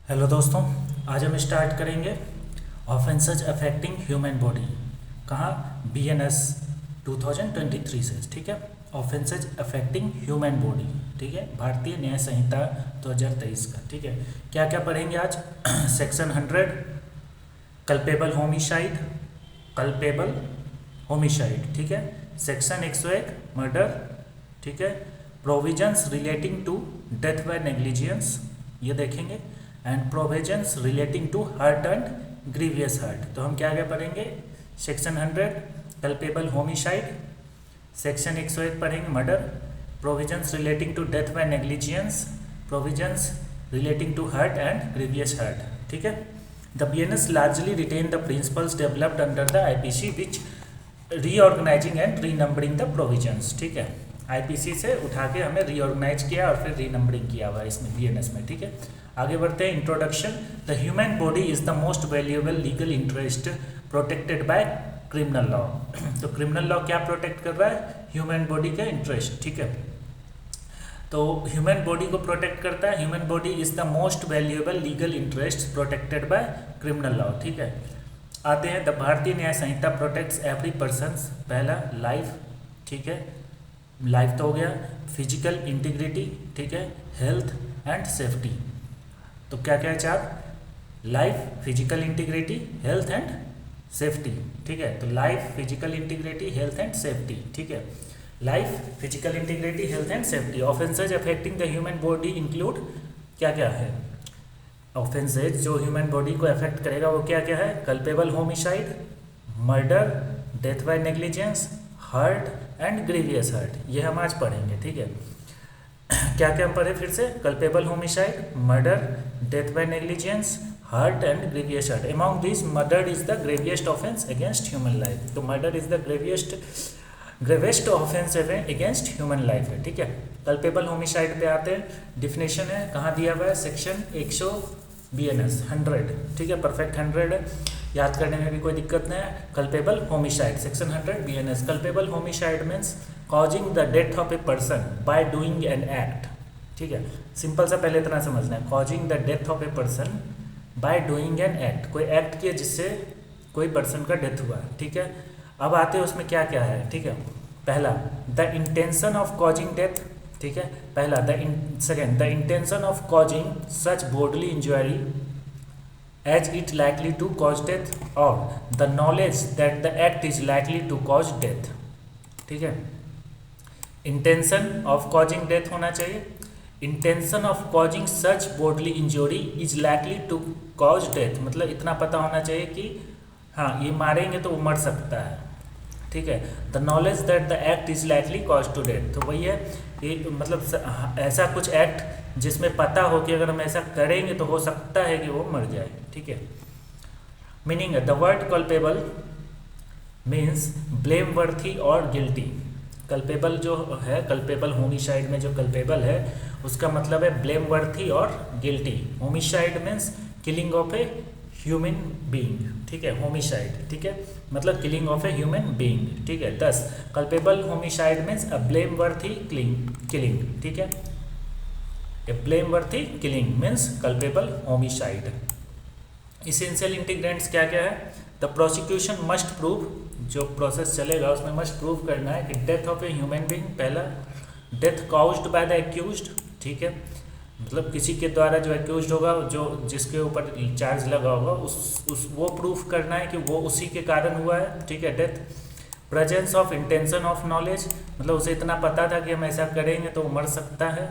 Hello दोस्तों, आज हम स्टार्ट करेंगे ऑफेंसेस अफेक्टिंग ह्यूमन बॉडी। कहाँ? BNS 2023 से। ठीक है, ऑफेंसेस अफेक्टिंग ह्यूमन बॉडी। ठीक है, भारतीय न्याय संहिता 2023 का। ठीक है, क्या क्या पढ़ेंगे आज? Section 100 culpable homicide, culpable homicide. ठीक है, सेक्शन 101 मर्डर। ठीक है, provisions relating to death by negligence, ये देखेंगे। And provisions relating to hurt and grievous hurt. तो हम क्या क्या पढ़ेंगे? सेक्शन 100 कल्पेबल होमिसाइड, सेक्शन 101 पढ़ेंगे murder, provisions relating to death by negligence, provisions relating to hurt and grievous hurt. ठीक है, the BNS largely retain the principles developed under the IPC which reorganizing and renumbering the provisions. ठीक है, IPC से उठा के हमें reorganise किया और फिर रीनंबरिंग किया हुआ है इसमें BNS में। ठीक है, आगे बढ़ते हैं। Introduction. The human body is the most valuable legal interest protected by criminal law. तो क्रिमिनल लॉ क्या प्रोटेक्ट कर रहा है? ह्यूमन बॉडी का इंटरेस्ट। ठीक है, तो ह्यूमन बॉडी को प्रोटेक्ट करता है। Human body is the most valuable legal interest protected by criminal law. ठीक है, आते हैं। द भारतीय न्याय संहिता प्रोटेक्ट्स एवरी पर्सन्स। पहला लाइफ। ठीक है, लाइफ तो हो गया। Physical integrity. ठीक है, हेल्थ एंड सेफ्टी। तो क्या क्या है? चार: life, physical integrity, health and safety. ठीक है, तो life, physical integrity, health and safety. ठीक है, life, physical integrity, health and safety. Offences affecting the human body include क्या क्या है? ऑफेंसेज जो ह्यूमन बॉडी को अफेक्ट करेगा वो क्या क्या है? Culpable homicide, murder, death by negligence, hurt and grievous hurt. ये हम आज पढ़ेंगे। ठीक है, क्या क्या हम पढ़े फिर से? Culpable homicide, murder, death by negligence, hurt and grievous hurt. Among this murder is the gravest offence against human life. तो murder is the gravest offence against human life है। ठीक है, कल्पेबल होमिसाइड पे आते हैं। डिफिनेशन है, कहाँ दिया हुआ है? Section 100 BNS 100। ठीक है, परफेक्ट 100 है, याद करने में भी कोई दिक्कत नहीं है। Culpable homicide section 100 BNS। Culpable homicide means causing the death of a person by doing an act. ठीक है, सिंपल सा पहले इतना समझना है। Causing the death of a person by doing an act, कोई एक्ट किया जिससे कोई पर्सन का डेथ हुआ। ठीक है, अब आते हैं उसमें क्या क्या है। ठीक है, पहला the intention of causing death. ठीक है, पहला second the intention of causing such bodily injury as it likely to cause death, और the knowledge that the act is likely to cause death. ठीक है, इंटेंशन ऑफ कॉजिंग डेथ होना चाहिए। Intention of causing such bodily injury is likely to cause death, मतलब इतना पता होना चाहिए कि हाँ ये मारेंगे तो वो मर सकता है। ठीक है, the knowledge that the act is likely cause to death, तो वही है ये, मतलब ऐसा कुछ एक्ट जिसमें पता हो कि अगर हम ऐसा करेंगे तो हो सकता है कि वो मर जाए। ठीक है, meaning the word culpable means blame worthy और गिल्टी। कल्पेबल जो है, कल्पेबल होमिसाइड में जो कल्पेबल है उसका मतलब है ब्लेम वर्थी और guilty. Homicide means killing of a human being. ठीक है, होमिसाइड। ठीक है, मतलब killing of a human being. ठीक है, 10 culpable homicide means a blame worthy killing. ठीक है, A blame worthy killing means culpable homicide. Essential ingredients क्या क्या है? द प्रोसिक्यूशन मस्ट प्रूव, जो प्रोसेस चलेगा उसमें मस्ट प्रूव करना है कि death of a human being, पहला death caused by the accused. ठीक है, मतलब किसी के द्वारा जो एक्यूज्ड होगा, जो जिसके ऊपर चार्ज लगा होगा, उस वो प्रूफ करना है कि वो उसी के कारण हुआ है। ठीक है, death. Presence of intention of knowledge, मतलब उसे इतना पता था कि हम ऐसा करेंगे तो वो मर सकता है।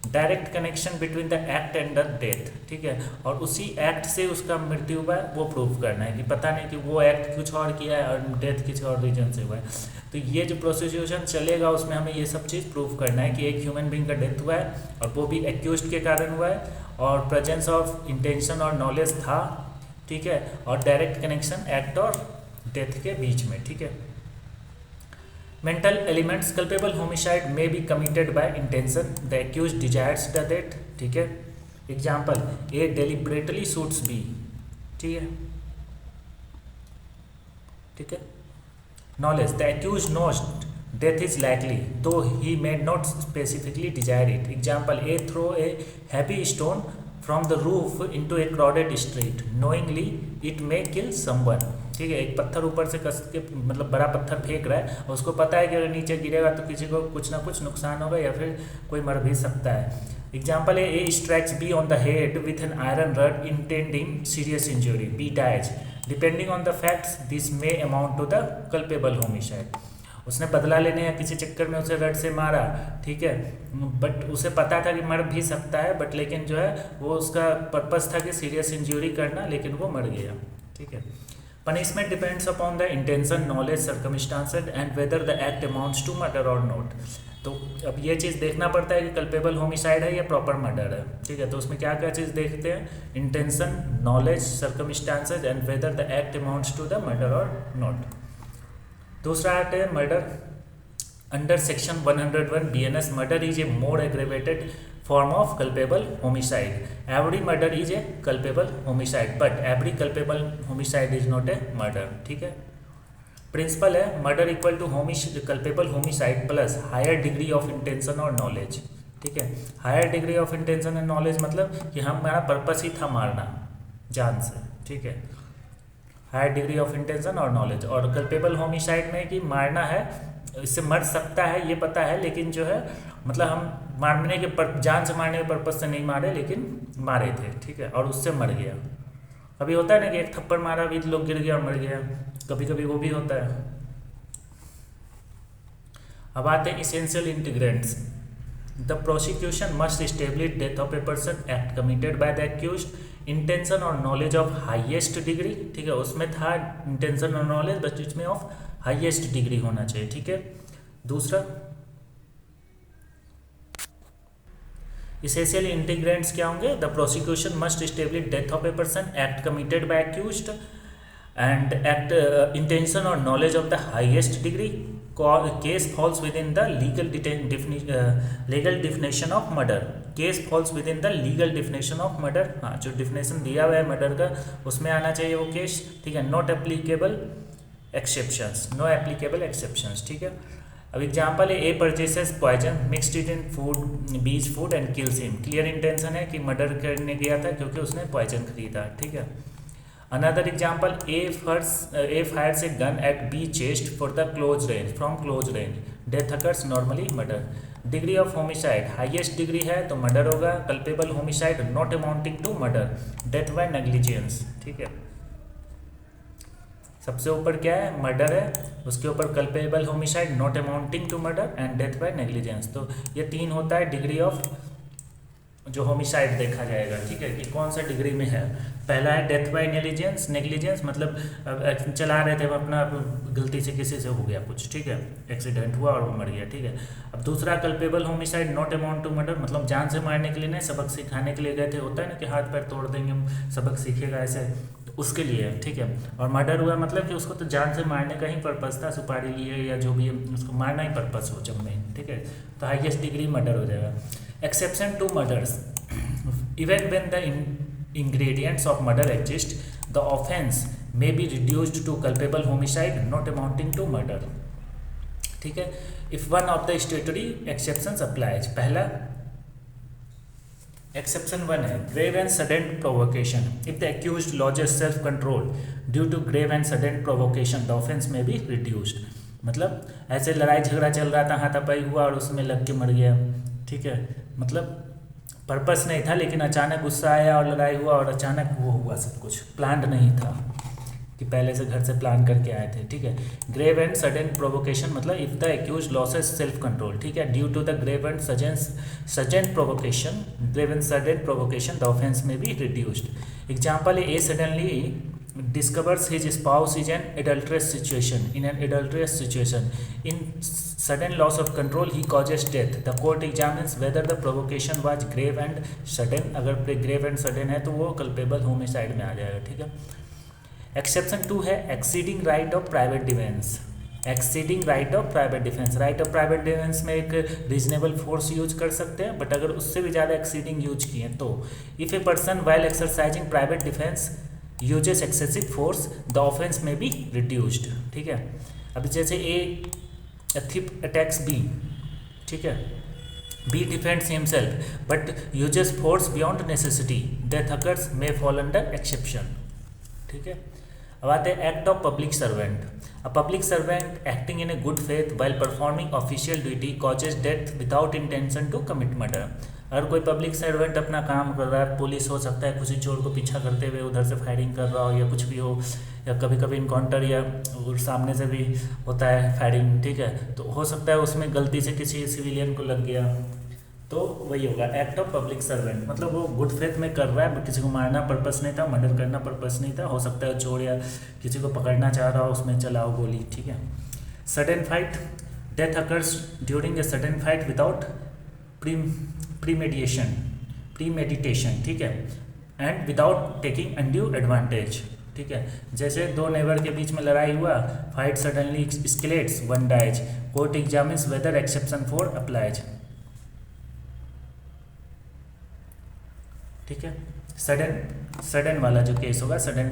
Direct connection between the act and the death. ठीक है, और उसी एक्ट से उसका मृत्यु हुआ है वो प्रूफ करना है कि पता नहीं कि वो एक्ट कुछ और किया है और डेथ किसी और रीजन से हुआ है। तो ये जो प्रोसिक्यूशन चलेगा उसमें हमें ये सब चीज़ प्रूफ करना है कि एक ह्यूमन बीइंग का डेथ हुआ है और वो भी एक्यूज्ड के कारण हुआ है, और प्रेजेंस ऑफ इंटेंशन और नॉलेज था। ठीक है, और डायरेक्ट कनेक्शन एक्ट और डेथ के बीच में। ठीक है, mental elements culpable homicide may be committed by intention, the accused desires the death. ठीक है, example A deliberately shoots B. ठीक है, ठीक है, knowledge the accused knows death is likely though he may not specifically desire it. Example, A throw a heavy stone from the roof into A crowded street knowingly it may kill someone. ठीक है, एक पत्थर ऊपर से कस के मतलब बड़ा पत्थर फेंक रहा है और उसको पता है कि अगर नीचे गिरेगा तो किसी को कुछ ना कुछ नुकसान होगा या फिर कोई मर भी सकता है। एग्जाम्पल है A strikes B on the head with an iron rod intending serious injury, B dies. Depending on the facts this may amount to the culpable homicide. उसने बदला लेने या किसी चक्कर में उसे रड से मारा, ठीक है, बट उसे पता था कि मर भी सकता है, बट लेकिन जो है वो उसका पर्पस था कि सीरियस इंजरी करना, लेकिन वो मर गया। ठीक है। Punishment depends upon the intention, knowledge, circumstances and whether the act amounts to murder और नॉट। तो अब ये चीज़ देखना पड़ता है कि कल्पेबल होमिसाइड है या प्रॉपर मर्डर है। ठीक है, तो उसमें क्या क्या चीज़ देखते हैं, intention, knowledge, circumstances and whether the act amounts to the murder और नॉट। दूसरा एक्ट है murder under section 101 BNS। Murder is a more aggravated form of culpable homicide. Every murder is a culpable homicide, but every culpable homicide is not a murder. ठीक है। Principle है murder equal to culpable homicide plus higher degree of intention और knowledge. ठीक है, higher degree of intention and knowledge मतलब कि हमारा purpose ही था मारना जान से। ठीक है, हायर डिग्री ऑफ इंटेंशन और नॉलेज। और कल्पेबल होमिसाइड में कि मारना है, इससे मर सकता है ये पता है, लेकिन जो है मतलब हम मारने के जान से मारने के पर्पज से नहीं मारे, लेकिन मारे थे। ठीक है, और उससे मर गया। कभी होता है ना कि एक थप्पड़ मारा भी लोग गिर गया और मर गया, कभी कभी वो भी होता है। अब आते हैं essential ingredients. The prosecution must establish death of a person act committed by the accused, intention और नॉलेज ऑफ हाईएस्ट डिग्री। ठीक है, उसमें था इंटेंशन और नॉलेज, बट इसमें ऑफ हाईएस्ट डिग्री होना चाहिए। ठीक है। दूसरा इसेंशियल इंटीग्रेंट्स क्या होंगे, the prosecution must establish death of a person act committed by accused and act intention और knowledge of the highest degree, case falls within the legal definition of murder. Case falls within the legal definition of murder. हाँ, जो definition दिया हुआ है murder का उसमें आना चाहिए वो केस। ठीक है, not applicable exceptions, no applicable exceptions. ठीक है। अब एग्जाम्पल है A purchases poison mixed it in food B's food and kills him. Clear intention है कि मर्डर करने गया था क्योंकि उसने पॉइजन खरीदा। ठीक है। Another example A fires a gun at B chest for the close range from close range, death occurs normally murder. Degree of homicide highest degree है तो मर्डर होगा। Culpable homicide not amounting to murder, death by negligence. ठीक है, सबसे ऊपर क्या है, murder है, उसके ऊपर culpable homicide not amounting to murder and death by negligence. तो ये तीन होता है डिग्री ऑफ जो होमिसाइड देखा जाएगा। ठीक है, कि कौन सा डिग्री में है। पहला है डेथ बाय नेग्लिजेंस। नेग्लिजेंस मतलब चला रहे थे अपना, गलती से किसी से हो गया कुछ, ठीक है, एक्सीडेंट हुआ और वो मर गया। ठीक है। अब दूसरा culpable homicide not amount to murder, मतलब जान से मारने के लिए नहीं, सबक सिखाने के लिए गए थे। होता है ना कि हाथ पैर तोड़ देंगे हम, सबक सीखेगा ऐसे, उसके लिए। ठीक है। और मर्डर हुआ मतलब कि उसको तो जान से मारने का ही पर्पस था, सुपारी लिए या जो भी, उसको मारना ही पर्पस हो जब में। ठीक है, तो हाईएस्ट डिग्री मर्डर हो जाएगा। Exception to murders, even when the ingredients of murder exist, the offense may be reduced to culpable homicide not amounting to murder. ठीक है, if one of the statutory exceptions applies. पहला exception 1 है grave and sudden provocation. If the accused loses self control due to grave and sudden provocation, the offense may be reduced. मतलब ऐसे लड़ाई झगड़ा चल रहा था, हाथापाई हुआ और उसमें लग के मर गया। ठीक है, मतलब पर्पस नहीं था, लेकिन अचानक गुस्सा आया और लड़ाई हुआ और अचानक वो हुआ, सब कुछ प्लान्ड नहीं था कि पहले से घर से प्लान करके आए थे। ठीक है। ग्रेव एंड सडन प्रोवोकेशन मतलब if the accuse loses self control. ठीक है, due to the grave and sudden provocation, grave and sudden provocation the offence may be reduced. Example A suddenly discovers his spouse is an adulterous situation. In an adulterous situation, in sudden loss of control, he causes death. The court examines whether the provocation was grave and sudden. अगर grave and sudden है तो वो culpable homicide में आ जाएगा। ठीक है। Exception 2 है exceeding right of private defense. Exceeding right of private defence. Right of private defence में एक रीजनेबल फोर्स यूज कर सकते हैं, बट अगर उससे भी ज़्यादा एक्सीडिंग यूज किए तो if a person while exercising private defence uses excessive force the offence may be reduced. ठीक है। अभी जैसे ए थिप अटैक्स बी, ठीक है, B defends himself but uses force beyond necessity, death occurs may fall under exception. ठीक है, अब आते हैं act of public servant. A public servant acting in a good faith while performing official duty causes death without intention to commit murder. अगर कोई public servant अपना काम कर रहा है, पुलिस हो सकता है, किसी चोर को पीछा करते हुए उधर से फायरिंग कर रहा हो या कुछ भी हो, या कभी कभी इनकाउंटर या सामने से भी होता है फायरिंग, ठीक है, तो हो सकता है उसमें गलती से किसी सिविलियन को लग गया, तो वही होगा एक्ट ऑफ पब्लिक सर्वेंट। मतलब वो गुड फेथ में कर रहा है, किसी को मारना पर्पस नहीं था, मर्डर करना पर्पस नहीं था, हो सकता है चोर या किसी को पकड़ना चाह रहा हो, उसमें चलाओ गोली। ठीक है, sudden fight, death occurs during a sudden fight without premeditation, ठीक है, and without taking undue advantage. ठीक है, जैसे दो नेबर के बीच में लड़ाई हुआ, fight suddenly escalates, one dies, court examines whether exception 4 applies. ठीक है, सडन वाला जो केस होगा, सडन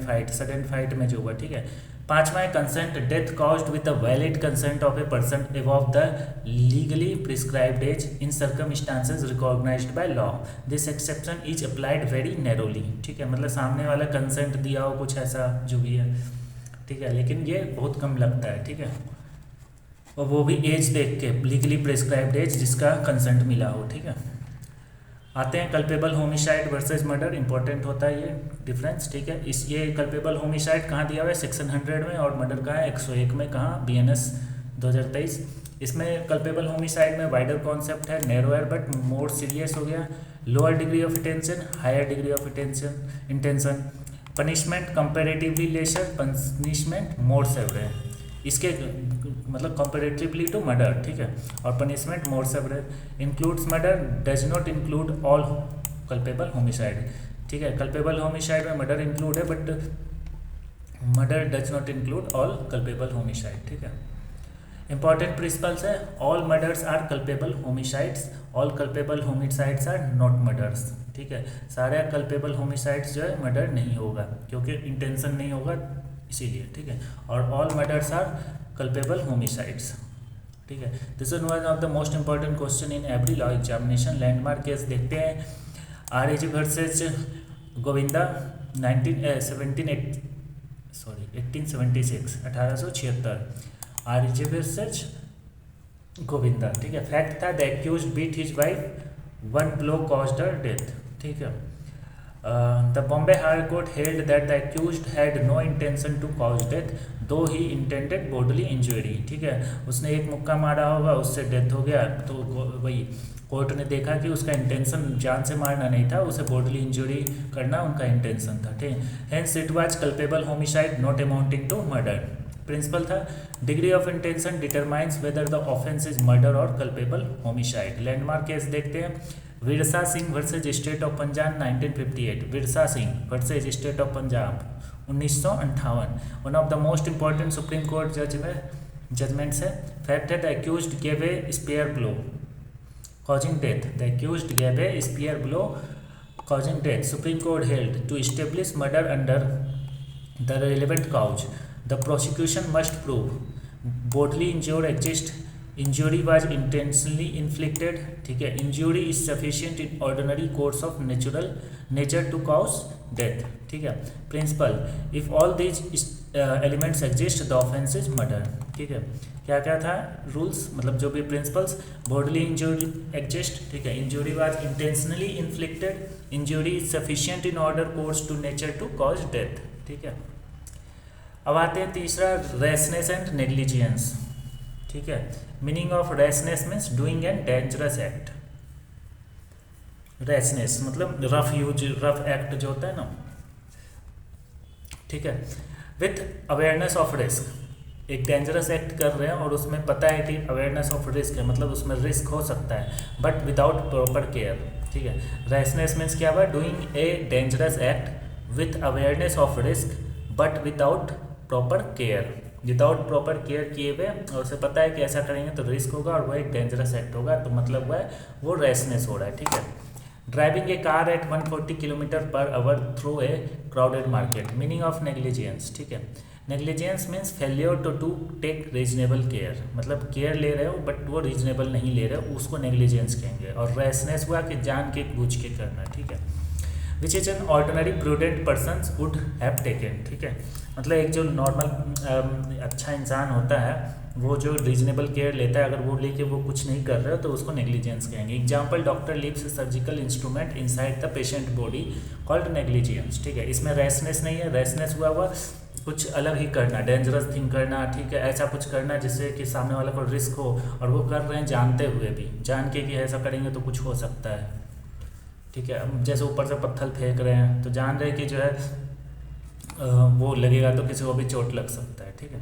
फाइट में जो हुआ। ठीक है, पांचवा है consent, death caused with the valid consent of a person above the legally prescribed age in circumstances recognised by law, this exception is applied very narrowly. ठीक है, मतलब सामने वाला कंसेंट दिया हो कुछ ऐसा जो भी है, ठीक है, लेकिन ये बहुत कम लगता है। ठीक है, और वो भी एज देख के, लीगली प्रिस्क्राइब्ड एज जिसका कंसेंट मिला हो। ठीक है, आते हैं culpable homicide versus murder, important होता है ये डिफरेंस। ठीक है, ये कल्पेबल होमिसाइड कहाँ दिया हुआ है, सेक्शन 100 में, और मर्डर कहाँ है 101 में, कहाँ BNS 2023। इसमें कल्पेबल होमिसाइड में वाइडर कॉन्सेप्ट है, नैरोयर बट मोर सीरियस हो गया, lower degree of intention, higher degree of intention, punishment comparatively lesser, punishment more severe, इसके मतलब कंपेरेटिवली टू मर्डर। ठीक है, और punishment more severe, includes murder, does not include all culpable homicide. ठीक है, culpable homicide में मर्डर इंक्लूड है but murder does not include all culpable homicide. ठीक है, इंपॉर्टेंट प्रिंसिपल्स है, all murders are culpable homicides, all culpable homicides are not murders. ठीक है, सारे कल्पेबल होमिसाइड्स जो है मर्डर नहीं होगा क्योंकि इंटेंशन नहीं होगा इसीलिए। ठीक है, और all murders are culpable homicides. ठीक है, this is one of the most important question in every law examination. Landmark case देखते हैं, RAG versus Govinda 1876, RAG versus Govinda. ठीक है, फैक्ट था the accused beat his wife, one blow caused her death. ठीक है, the Bombay High Court held that the accused had no intention to cause death, though he intended bodily injury। ठीक है, उसने एक मुक्का मारा होगा, उससे डेथ हो गया, तो वही कोर्ट ने देखा कि उसका इंटेंशन जान से मारना नहीं था, उसे बॉडली इंजरी करना उनका इंटेंशन था। ठीक है, hence it was culpable homicide not amounting to murder. Principle था degree of intention determines whether the offence is murder और कल्पेबल होमिसाइड। लैंडमार्क केस देखते हैं, Virsa Singh versus state of Punjab 1958, Virsa Singh versus state of Punjab 1958, one of the most important supreme court judgments है। Fact है the accused gave a spear blow causing death, the accused gave a spear blow causing death, Supreme Court held to establish murder under the relevant clause, the prosecution must prove bodily injury exist, injury was intentionally inflicted। ठीक है, injury is sufficient in ordinary course of nature to cause death। ठीक है, principle if all these elements exist the offense is murder। ठीक है, क्या क्या था rules, मतलब जो भी प्रिंसिपल्स, bodily injury exist, ठीक है, injury was intentionally inflicted, injury is sufficient in order course to nature to cause death। ठीक है, अब आते हैं तीसरा, रैशनेस एंड नेग्लिजियंस। ठीक है, meaning of rashness means doing an dangerous act. Rashness मतलब रफ एक्ट जो होता है ना। ठीक है, विथ अवेयरनेस ऑफ रिस्क, एक डेंजरस एक्ट कर रहे हैं और उसमें पता है कि अवेयरनेस ऑफ रिस्क है, मतलब उसमें रिस्क हो सकता है, बट विदाउट प्रॉपर केयर। ठीक है, रैशनेस मीन्स क्या हुआ, doing a dangerous act with awareness of risk but without proper care, without proper care किए हुए, और उसे पता है कि ऐसा करेंगे तो रिस्क होगा और वह एक डेंजरस एक्ट होगा, तो मतलब वह वो रैशनेस हो रहा है। ठीक है, driving a car at 140 km/h through a crowded market, meaning of negligence. ठीक है, negligence means failure to take reasonable care, मतलब केयर ले रहे हो बट वो रीजनेबल नहीं ले रहे हो, उसको नेग्लिजेंस कहेंगे। और रैशनेस हुआ कि जान के बूझ के करना, ठीक है। Which is an ordinary prudent person would have taken, ठीक है। मतलब एक जो नॉर्मल अच्छा इंसान होता है वो जो रीजनेबल केयर लेता है, अगर वो लेके वो कुछ नहीं कर रहे हो तो उसको नेग्लिजेंस कहेंगे। Example, doctor leaves surgical instrument inside the patient body called negligence, ठीक है। इसमें रैशनेस नहीं है, रैशनेस हुआ कुछ अलग ही करना, डेंजरस थिंग करना, ठीक है, ऐसा कुछ करना जिससे कि सामने वाले को रिस्क हो, और वो कर रहे हैं जानते हुए भी, जान के कि ऐसा करेंगे तो कुछ हो सकता है, ठीक है। अब जैसे ऊपर से पत्थर फेंक रहे हैं तो जान रहे कि जो है वो लगेगा तो किसी को भी चोट लग सकता है, ठीक है।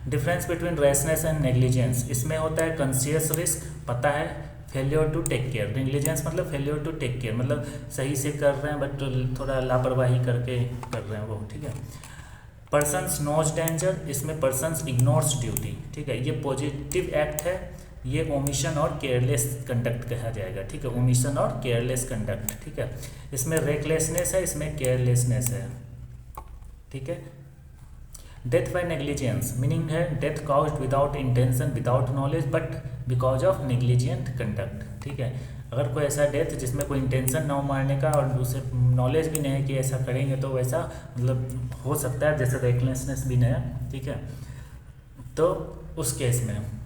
Difference between rashness and negligence, इसमें होता है कॉन्शियस रिस्क, पता है, failure to take care. Negligence मतलब फेलियर टू टेक केयर, मतलब सही से कर रहे हैं बट थोड़ा लापरवाही करके कर रहे हैं वो, ठीक है। पर्सन्स नोज डेंजर, इसमें पर्सन्स इग्नोर्स ड्यूटी, ठीक है। ये पॉजिटिव एक्ट है, ये ओमिशन और केयरलेस कंडक्ट कहा जाएगा, ठीक है, ओमिशन और केयरलेस कंडक्ट, ठीक है। इसमें रेकलेसनेस है, इसमें केयरलेसनेस है, ठीक है। डेथ बाय नेग्लिजेंस मीनिंग है death caused without intention without knowledge but because of negligent conduct, ठीक है। अगर कोई ऐसा डेथ जिसमें कोई इंटेंशन ना हो मारने का और दूसरे नॉलेज भी नहीं है कि ऐसा करेंगे तो वैसा मतलब हो सकता है, जैसे रेकलेसनेस भी नहीं है, ठीक है। तो उस केस में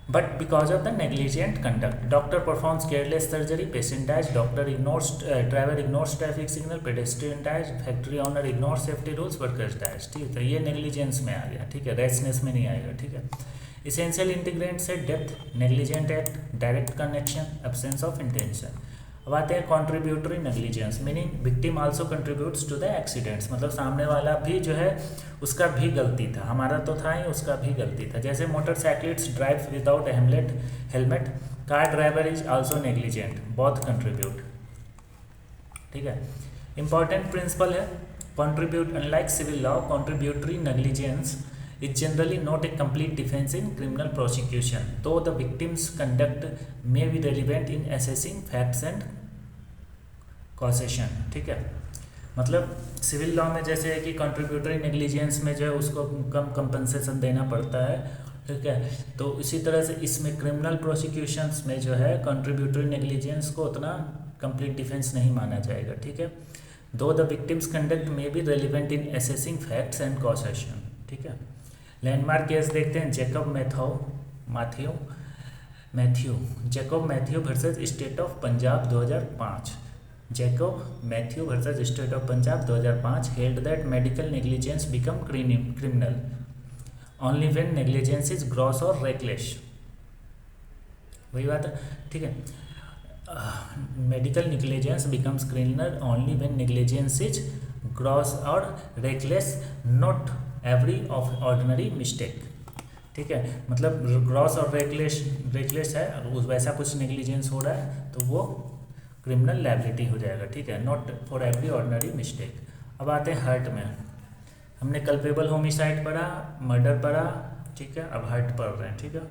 but because of the negligent conduct, doctor performs careless surgery, patient dies, doctor ignores driver ignores traffic signal, pedestrian dies, factory owner ignores safety rules, workers dies, ठीक है। तो ये नेग्लिजेंस में आ गया, ठीक है, रैशनेस में नहीं आएगा, ठीक है। इसेंशियल इंटीग्रेंट्स है death, negligent act, direct connection, absence of intention. अब आते हैं contributory negligence meaning victim also contributes to the accidents, मतलब सामने वाला भी जो है उसका भी गलती था, हमारा तो था ही, उसका भी गलती था। जैसे motorcyclist drive without helmet, car driver is also negligent, both contribute, ठीक है। इंपॉर्टेंट प्रिंसिपल है contribute, unlike civil law contributory negligence is generally not a complete defense in criminal prosecution, though the victim's conduct may be relevant in assessing facts and causation, ठीक है। मतलब civil law में जैसे है कि contributory negligence में जो है उसको कम कंपनसेशन देना पड़ता है, ठीक है। तो इसी तरह से इसमें क्रिमिनल प्रोसिक्यूशंस में जो है कंट्रीब्यूटरी नेग्लिजेंस को उतना कंप्लीट डिफेंस नहीं माना जाएगा, ठीक है। Though the victim's conduct may be relevant in assessing facts and causation, ठीक है। लैंडमार्क केस देखते हैं, Jacob Mathew versus state of Punjab 2005। Jacob Mathew versus state of Punjab 2005 held that medical negligence become criminal only when negligence is gross और reckless, वही बात है, ठीक है। Medical negligence becomes criminal only when negligence is gross और reckless, not every of ordinary mistake, ठीक है। मतलब ग्रॉस और रेकलेस है, अगर वैसा कुछ नेग्लिजेंस हो रहा है तो वो क्रिमिनल लायबिलिटी हो जाएगा, ठीक है, not for every ordinary mistake. अब आते हैं हर्ट में, हमने कल्पेबल होमिसाइड पढ़ा, मर्डर पढ़ा, ठीक है, अब हर्ट पढ़ रहे हैं, ठीक है।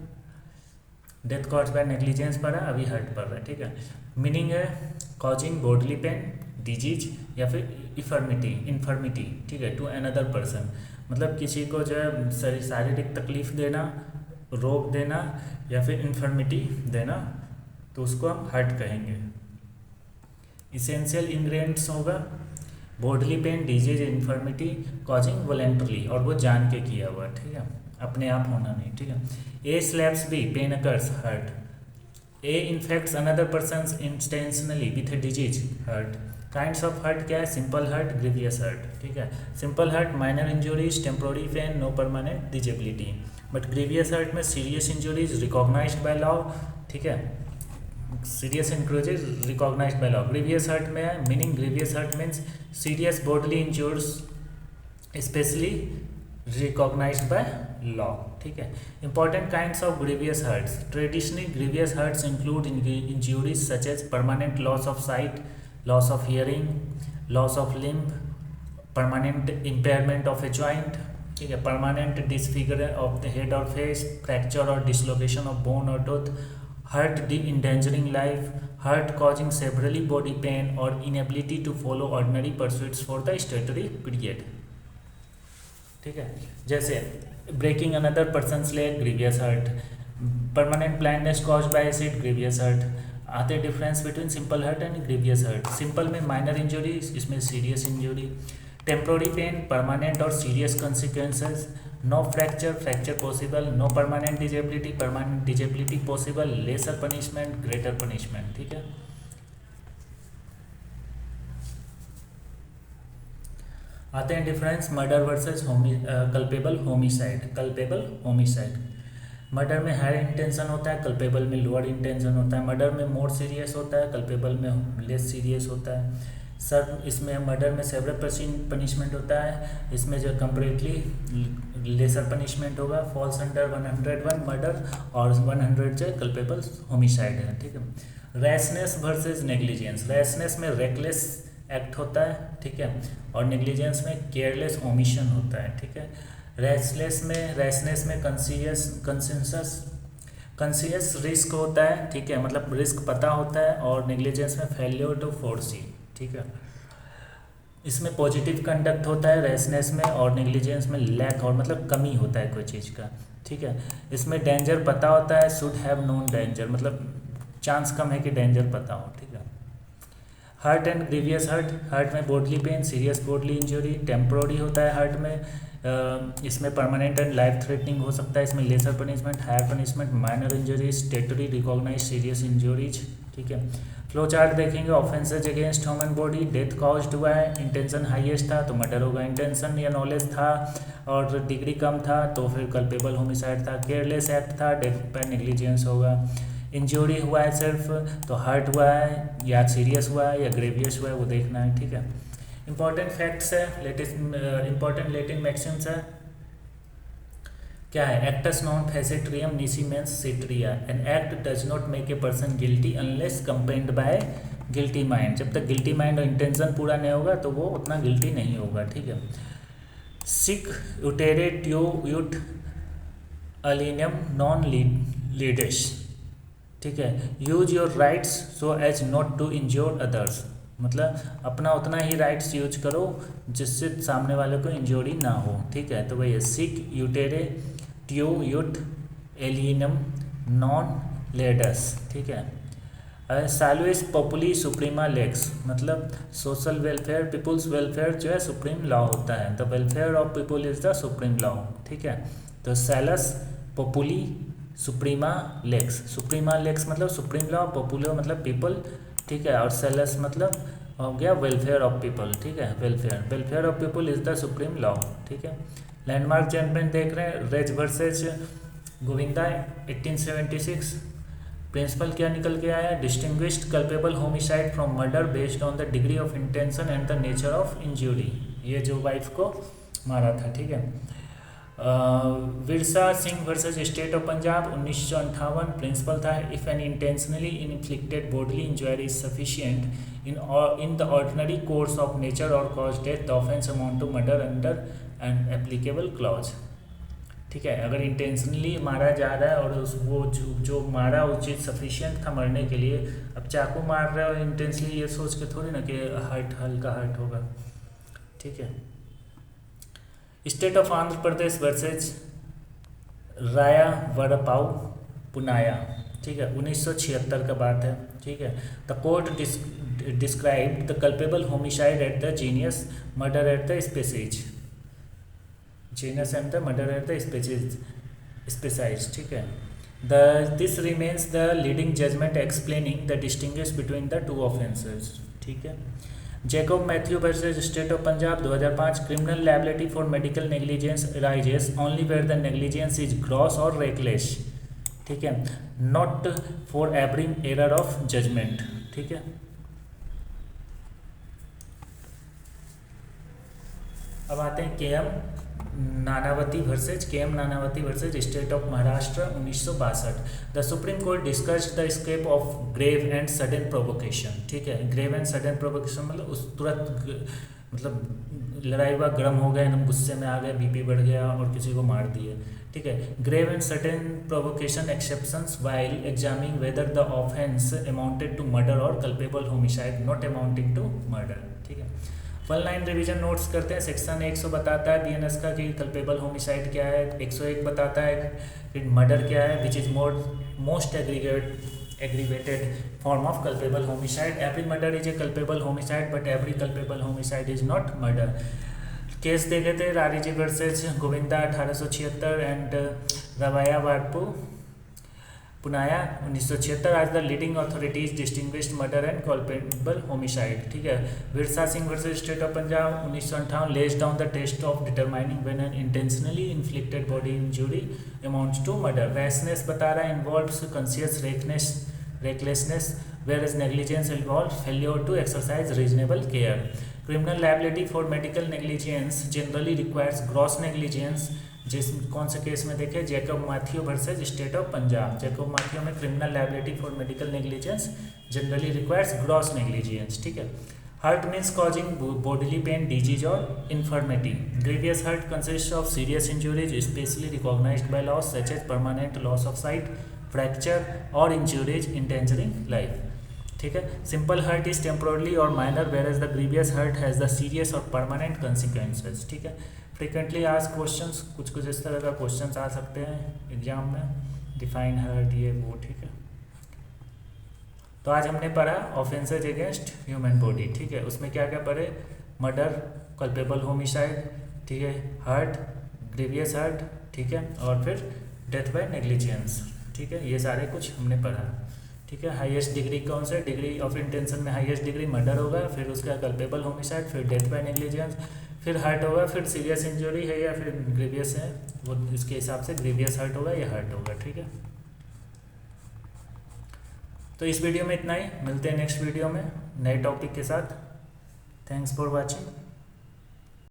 डेथ कॉज्ड बाय नेग्लिजेंस पढ़ा, अभी हर्ट पढ़ रहे हैं, ठीक है। मीनिंग है कॉजिंग बॉडली पेन, डिजीज या फिर इन्फर्मिटी, ठीक है, टू अनदर पर्सन, मतलब किसी को जो है शारीरिक तकलीफ देना, रोग देना या फिर इन्फर्मिटी देना, तो उसको हम हर्ट कहेंगे। इसेंशियल इंग्रेडिएंट्स होगा bodily pain, disease, infirmity, causing voluntarily, और वो जान के किया हुआ, ठीक है, अपने आप होना नहीं, ठीक है। A slaps B, pain occurs, hurt. A infects another person intentionally with a disease, hurt. Kinds of hurt क्या है, सिंपल हर्ट, ग्रीवियस हर्ट, ठीक है। Simple hurt minor injuries, temporary pain, no permanent disability, but grievous hurt में serious injuries recognised by law, ठीक है, serious injuries recognised by law. Grievous hurt में है, meaning grievous hurt means serious bodily injuries specially recognised by law, ठीक है। Important kinds of grievous hurts, traditionally grievous hurts include injuries such as permanent loss of sight, loss of hearing, loss of limb, permanent impairment of a joint, ठीक है, permanent disfigure of the head or face, fracture or dislocation of bone or tooth, hurt endangering life, hurt causing severely body pain or inability to follow ordinary pursuits for the statutory period, ठीक है। जैसे breaking another person's leg, grievous hurt, permanent blindness caused by acid, grievous hurt. आते difference between simple hurt and grievous hurt. Simple में minor injury, इसमें serious injury. Temporary pain, permanent और serious consequences। No fracture, fracture possible. No permanent disability, permanent disability possible. Lesser punishment, greater punishment. ठीक है। आते हैं difference murder versus culpable homicide. Culpable homicide, murder में higher intention होता है, culpable में lower intention होता है। मर्डर में मोर सीरियस होता है, कल्पेबल में लेस सीरियस होता है। सर इसमें मर्डर में सेवरल पनिशमेंट होता है, इसमें जो कंपेरेटली लेसर पनिशमेंट होगा। फॉल्स अंडर 101 मर्डर और 100 जो कल्पेबल होमिसाइड है। ठीक है। Rashness versus negligence. रैशनेस में रेकलेस एक्ट होता है, ठीक है, और नेग्लिजेंस में केयरलेस ओमिशन होता है। ठीक है। रैशनेस में कंसियस रिस्क होता है, ठीक है, मतलब रिस्क पता होता है, और नेग्लिजेंस में फेल्योर टू फोरसी। ठीक है। इसमें पॉजिटिव कंडक्ट होता है रैशनेस में, और नेग्लिजेंस में लैक और मतलब कमी होता है कोई चीज़ का। ठीक है। इसमें डेंजर पता होता है, शुड हैव नोन डेंजर, मतलब चांस कम है कि डेंजर पता हो। ठीक है। Hurt and grievous hurt. Hurt में bodily pain, serious bodily injury. Temporary होता है हर्ट में, इसमें परमानेंट एंड लाइफ थ्रेटनिंग हो सकता है। इसमें lesser punishment, higher punishment, minor injuries, statutory recognise serious injuries. ठीक है। फ्लो चार्ट देखेंगे। Offences against human body, death caused हुआ है, इंटेंशन हाईएस्ट था तो मर्डर होगा। इंटेंशन या नॉलेज था और डिग्री कम था तो फिर कल्पेबल होमिसाइड था। केयरलेस एक्ट था, डेथ पे नेग्लिजेंस होगा। इंजरी हुआ है सिर्फ तो हर्ट हुआ है या सीरियस हुआ है या ग्रेवियस हुआ है वो देखना है। ठीक है। इंपॉर्टेंट फैक्ट्स है, लेटेस्ट इंपॉर्टेंट लैटिन मैक्सिम्स है। क्या है? एक्टस नॉन फेसेट्रियम निसी मेंस सिट्रिया, an act does not make a person guilty unless accompanied by guilty mind. जब तक गिल्टी माइंड और इंटेंशन पूरा नहीं होगा तो वो उतना गिल्टी नहीं होगा। ठीक है। सिक यूटेरे ट्यू यूट अलिनियम नॉन लीडिश। ठीक है। Use your rights so as not to injure others, मतलब अपना उतना ही राइट्स यूज करो जिससे सामने वाले को इंजोरी ना हो। ठीक है। तो भैया सिक यूटेरे ट्यू यूट एलिनम नॉन लेडस। ठीक है। सालवेस पॉपुली सुप्रीमा लेक्स, मतलब सोशल वेलफेयर, पीपुल्स वेलफेयर जो है सुप्रीम लॉ होता है। The welfare of people is the supreme law. ठीक है। तो सैलस पॉपुली सुप्रीमा लेक्स, सुप्रीमा लेक्स मतलब सुप्रीम लॉ, पॉपुलर मतलब पीपल। ठीक है। और सेलस मतलब हो गया वेलफेयर ऑफ पीपल। ठीक है। Welfare of people is the supreme law. ठीक है। लैंडमार्क जजमेंट देख रहे हैं, रेज वर्सेज गोविंदा 1876। प्रिंसिपल क्या निकल के आया? Distinguished culpable homicide from murder based on the degree of intention and the nature of injury. ये जो वाइफ को मारा था। ठीक है। Virsa Singh versus state of Punjab 1958। Principle था, if an intentionally inflicted bodily injury is sufficient in the ordinary course of nature और cause death the offence amount to murder under an applicable clause. ठीक है। अगर इंटेंशनली मारा जा रहा है और वो जो मारा उस चीज़ सफिशिएंट था मरने के लिए, अब चाकू मार रहे हो इंटेंशनली ये सोच के थोड़ी ना कि हल्का हर्ट होगा। ठीक है। State of Andhra Pradesh versus राया वरपाऊ पुनाया। ठीक है। 1976 का बात है। ठीक है। The court describe the culpable homicide at the genus murder at the species, genus and the murder at the species. ठीक है। This remains the leading judgment explaining the distinguish between the two offences. ठीक है। Jacob Mathew versus state of Punjab 2005। Criminal liability for medical negligence arises only where the negligence is gross और reckless. ठीक है। Not for एवरिंग error of judgment. ठीक है। अब आते हैं K M. Nanavati versus state of Maharashtra 1962। The Supreme Court discussed the scope of grave and sudden provocation. ठीक है। ग्रेव एंड सडन प्रोवोकेशन मतलब उस तुरंत मतलब लड़ाई हुआ, गर्म हो गए, एकदम गुस्से में आ गए, बीपी बढ़ गया और किसी को मार दिए। ठीक है। Grave and sudden provocation exceptions while examining whether the offence amounted to murder और culpable homicide not amounting to murder. ठीक है। वन लाइन रिवीजन नोट्स करते हैं। सेक्शन 100 बताता है बीएनएस का कि कल्पेबल होमिसाइड क्या है, 101 बताता है कि मर्डर क्या है, which is most aggravated form of culpable homicide. Every murder is a culpable homicide but every culpable homicide is not murder. Case देखे थे रारीजी versus Govinda 1876 and Rayavarapu Punnayya 1976 आज the leading authorities distinguished murder and culpable homicide. ठीक है। Virsa Singh versus state of Punjab 1958 lays down the test of determining when an intentionally inflicted body injury amounts to murder. Rashness बता रहा है involves conscious recklessness whereas negligence involves failure to exercise reasonable care. Criminal liability for medical negligence generally requires gross negligence। जिस कौन से case में देखें, Jacob Mathew versus state of Punjab. Jacob Mathew में criminal liability for medical negligence generally requires gross negligence. ठीक है। Hurt means causing bodily pain, disease or infirmity. Grievous hurt consists of serious injuries especially recognized by laws such as permanent loss of sight, fracture or injuries endangering life। ठीक है। Simple hurt is temporarily और minor whereas the grievous hurt has the serious और permanent consequences। ठीक है। Frequently asked questions कुछ इस तरह का क्वेश्चंस आ सकते हैं एग्जाम में, डिफाइन हर्ट ये वो। ठीक है। तो आज हमने पढ़ा ऑफेंसेज अगेंस्ट ह्यूमन बॉडी। ठीक है। उसमें क्या क्या पढ़े, मर्डर, कल्पेबल होमिसाइड, ठीक है, हर्ट, ग्रीवियस हर्ट, ठीक है, और फिर डेथ बाय नेग्लिजेंस। ठीक है। ये सारे कुछ हमने पढ़ा। ठीक है। हाईएस्ट डिग्री कौन से, डिग्री ऑफ इंटेंशन में हाईएस्ट डिग्री मर्डर होगा, फिर उसका कल्पेबल होमिसाइड, फिर डेथ बाय नेग्लिजेंस, फिर हर्ट होगा, फिर सीरियस इंजरी है या फिर ग्रीवियस है, वो इसके हिसाब से ग्रीवियस हर्ट होगा या हर्ट होगा। ठीक है। तो इस वीडियो में इतना ही, मिलते हैं नेक्स्ट वीडियो में नए टॉपिक के साथ। Thanks for watching.